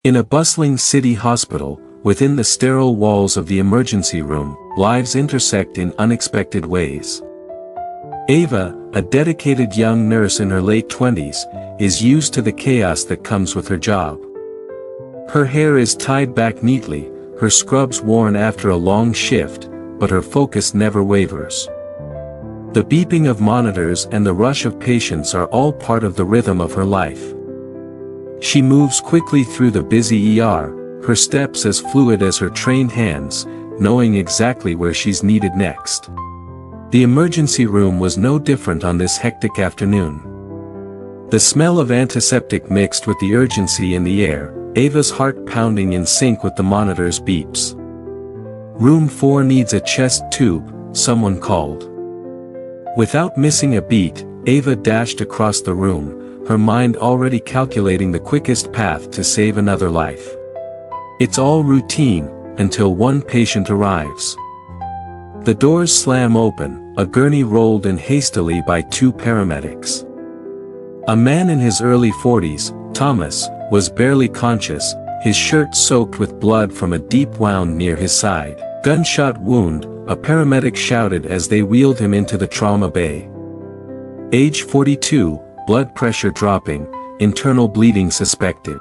In a bustling city hospital, within the sterile walls of the emergency room, lives intersect in unexpected ways. Ava, a dedicated young nurse in her late 20s, is used to the chaos that comes with her job. Her hair is tied back neatly, her scrubs worn after a long shift, but her focus never wavers. The beeping of monitors and the rush of patients are all part of the rhythm of her life. She moves quickly through the busy ER, her steps as fluid as her trained hands, knowing exactly where she's needed next. The emergency room was no different on this hectic afternoon. The smell of antiseptic mixed with the urgency in the air, Ava's heart pounding in sync with the monitor's beeps. "Room 4 needs a chest tube," someone called. Without missing a beat, Ava dashed across the room, her mind already calculating the quickest path to save another life. It's all routine, until one patient arrives. The doors slam open, a gurney rolled in hastily by two paramedics. A man in his early 40s, Thomas, was barely conscious, his shirt soaked with blood from a deep wound near his side. "Gunshot wound," a paramedic shouted as they wheeled him into the trauma bay. Age 42, blood pressure dropping, internal bleeding suspected.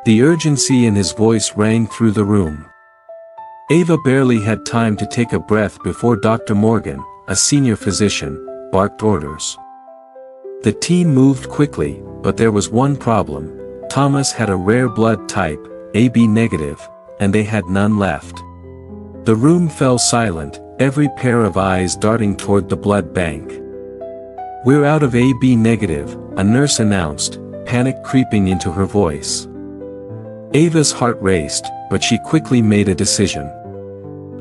The urgency in his voice rang through the room. Ava barely had time to take a breath before Dr. Morgan, a senior physician, barked orders. The team moved quickly, but there was one problem. Thomas had a rare blood type, AB negative, and they had none left. The room fell silent, every pair of eyes darting toward the blood bank. "We're out of AB negative," a nurse announced, panic creeping into her voice. Ava's heart raced, but she quickly made a decision.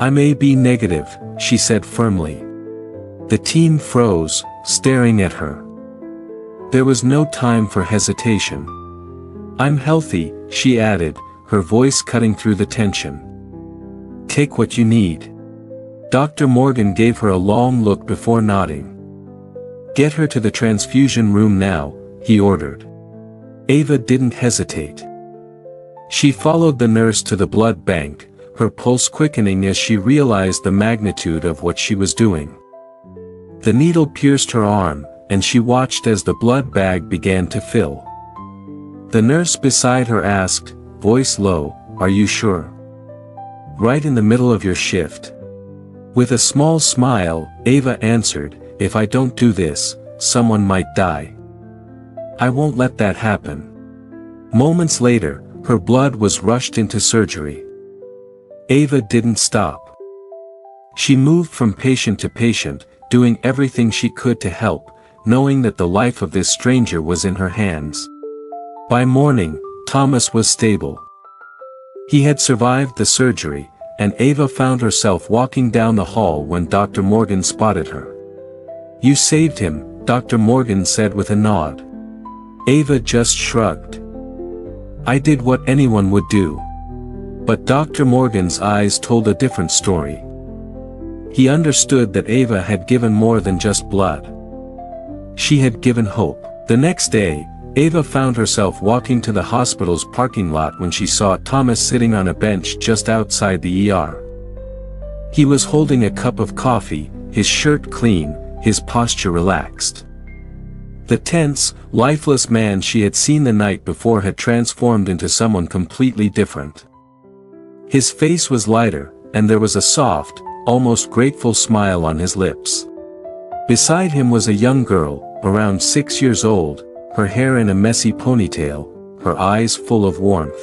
"I'm AB negative," she said firmly. The team froze, staring at her. There was no time for hesitation. "I'm healthy," she added, her voice cutting through the tension. "Take what you need." Dr. Morgan gave her a long look before nodding. "Get her to the transfusion room now," he ordered. Ava didn't hesitate. She followed the nurse to the blood bank, her pulse quickening as she realized the magnitude of what she was doing. The needle pierced her arm, and she watched as the blood bag began to fill. The nurse beside her asked, voice low, "Are you sure? Right in the middle of your shift?" With a small smile, Ava answered, "If I don't do this, someone might die. I won't let that happen." Moments later, her blood was rushed into surgery. Ava didn't stop. She moved from patient to patient, doing everything she could to help, knowing that the life of this stranger was in her hands. By morning, Thomas was stable. He had survived the surgery, and Ava found herself walking down the hall when Dr. Morgan spotted her. "You saved him," Dr. Morgan said with a nod. Ava just shrugged. "I did what anyone would do." But Dr. Morgan's eyes told a different story. He understood that Ava had given more than just blood. She had given hope. The next day, Ava found herself walking to the hospital's parking lot when she saw Thomas sitting on a bench just outside the ER. He was holding a cup of coffee, his shirt clean, his posture relaxed. The tense, lifeless man she had seen the night before had transformed into someone completely different. His face was lighter, and there was a soft, almost grateful smile on his lips. Beside him was a young girl, around 6 years old, her hair in a messy ponytail, her eyes full of warmth.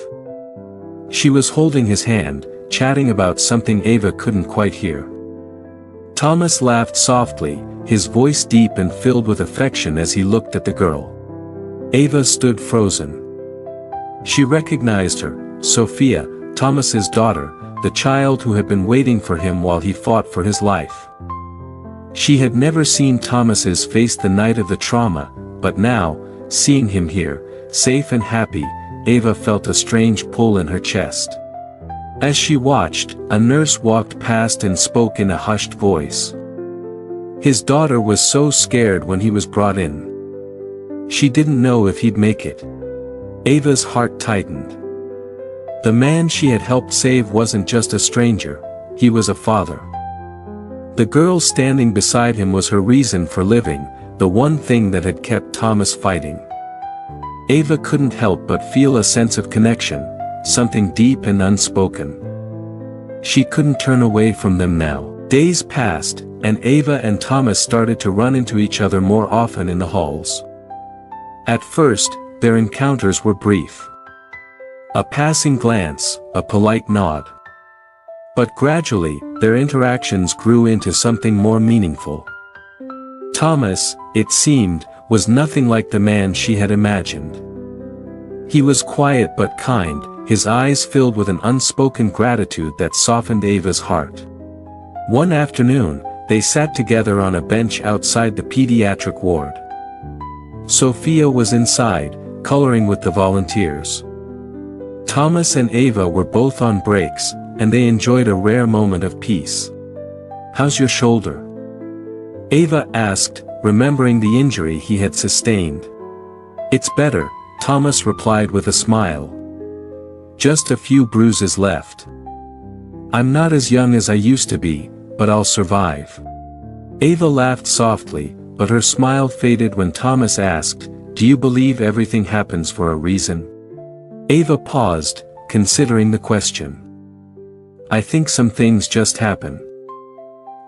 She was holding his hand, chatting about something Ava couldn't quite hear. Thomas laughed softly, his voice deep and filled with affection as he looked at the girl. Ava stood frozen. She recognized her, Sophia, Thomas's daughter, the child who had been waiting for him while he fought for his life. She had never seen Thomas's face the night of the trauma, but now, seeing him here, safe and happy, Ava felt a strange pull in her chest. As she watched, a nurse walked past and spoke in a hushed voice. His daughter was so scared when he was brought in. She didn't know if he'd make it. Ava's heart tightened. The man she had helped save wasn't just a stranger, he was a father. The girl standing beside him was her reason for living, the one thing that had kept Thomas fighting. Ava couldn't help but feel a sense of connection, something deep and unspoken. She couldn't turn away from them now. Days passed, and Ava and Thomas started to run into each other more often in the halls. At first, their encounters were brief. A passing glance, a polite nod. But gradually, their interactions grew into something more meaningful. Thomas, it seemed, was nothing like the man she had imagined. He was quiet but kind, his eyes filled with an unspoken gratitude that softened Ava's heart. One afternoon, they sat together on a bench outside the pediatric ward. Sophia was inside, coloring with the volunteers. Thomas and Ava were both on breaks, and they enjoyed a rare moment of peace. "How's your shoulder?" Ava asked, remembering the injury he had sustained. "It's better," Thomas replied with a smile. "Just a few bruises left. I'm not as young as I used to be, but I'll survive." Ava laughed softly, but her smile faded when Thomas asked, "Do you believe everything happens for a reason?" Ava paused, considering the question. "I think some things just happen.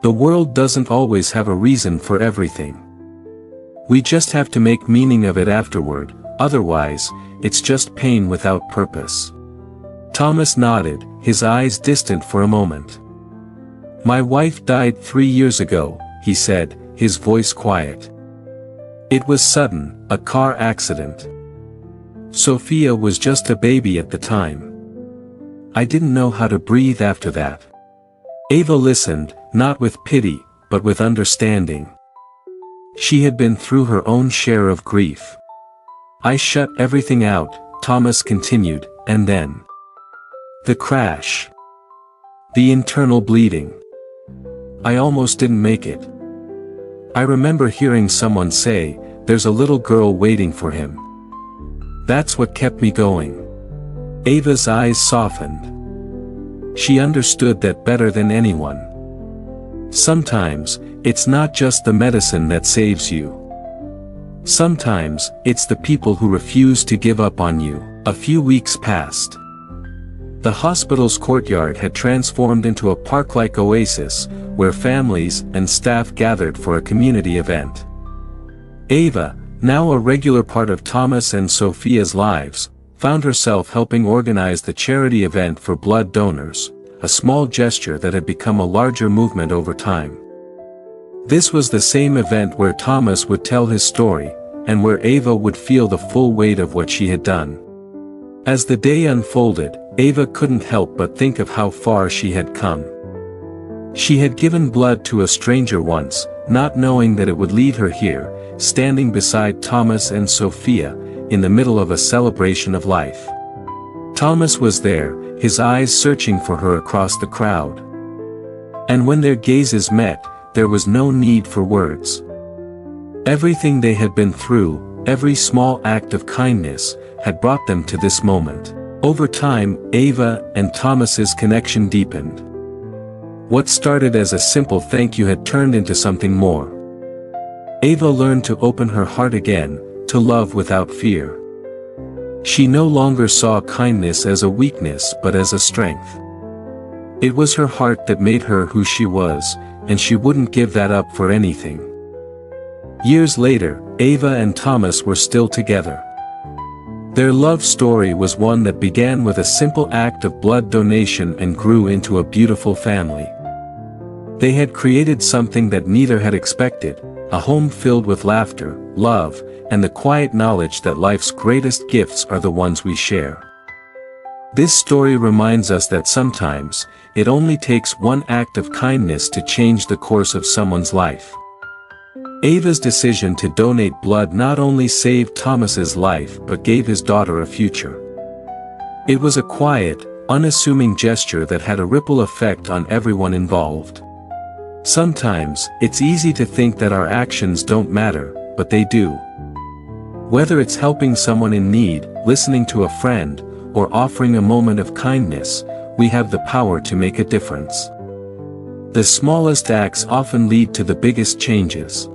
The world doesn't always have a reason for everything. We just have to make meaning of it afterward, otherwise, it's just pain without purpose." Thomas nodded, his eyes distant for a moment. "My wife died 3 years ago," he said, his voice quiet. "It was sudden, a car accident. Sophia was just a baby at the time. I didn't know how to breathe after that." Ava listened, not with pity, but with understanding. She had been through her own share of grief. "I shut everything out," Thomas continued, "and then. The crash. The internal bleeding. I almost didn't make it. I remember hearing someone say, 'There's a little girl waiting for him.' That's what kept me going." Ava's eyes softened. She understood that better than anyone. Sometimes, it's not just the medicine that saves you. Sometimes, it's the people who refuse to give up on you. A few weeks passed. The hospital's courtyard had transformed into a park-like oasis, where families and staff gathered for a community event. Ava, now a regular part of Thomas and Sophia's lives, found herself helping organize the charity event for blood donors, a small gesture that had become a larger movement over time. This was the same event where Thomas would tell his story, and where Ava would feel the full weight of what she had done. As the day unfolded, Ava couldn't help but think of how far she had come. She had given blood to a stranger once, not knowing that it would lead her here, standing beside Thomas and Sophia, in the middle of a celebration of life. Thomas was there, his eyes searching for her across the crowd. And when their gazes met, there was no need for words. Everything they had been through, every small act of kindness, had brought them to this moment. Over time, Ava and Thomas's connection deepened. What started as a simple thank you had turned into something more. Ava learned to open her heart again, to love without fear. She no longer saw kindness as a weakness but as a strength. It was her heart that made her who she was, and she wouldn't give that up for anything. Years later, Ava and Thomas were still together. Their love story was one that began with a simple act of blood donation and grew into a beautiful family. They had created something that neither had expected, a home filled with laughter, love, and the quiet knowledge that life's greatest gifts are the ones we share. This story reminds us that sometimes, it only takes one act of kindness to change the course of someone's life. Ava's decision to donate blood not only saved Thomas's life but gave his daughter a future. It was a quiet, unassuming gesture that had a ripple effect on everyone involved. Sometimes, it's easy to think that our actions don't matter, but they do. Whether it's helping someone in need, listening to a friend, or offering a moment of kindness, we have the power to make a difference. The smallest acts often lead to the biggest changes.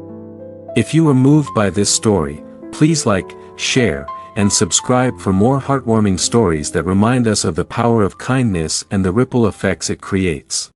If you were moved by this story, please like, share, and subscribe for more heartwarming stories that remind us of the power of kindness and the ripple effects it creates.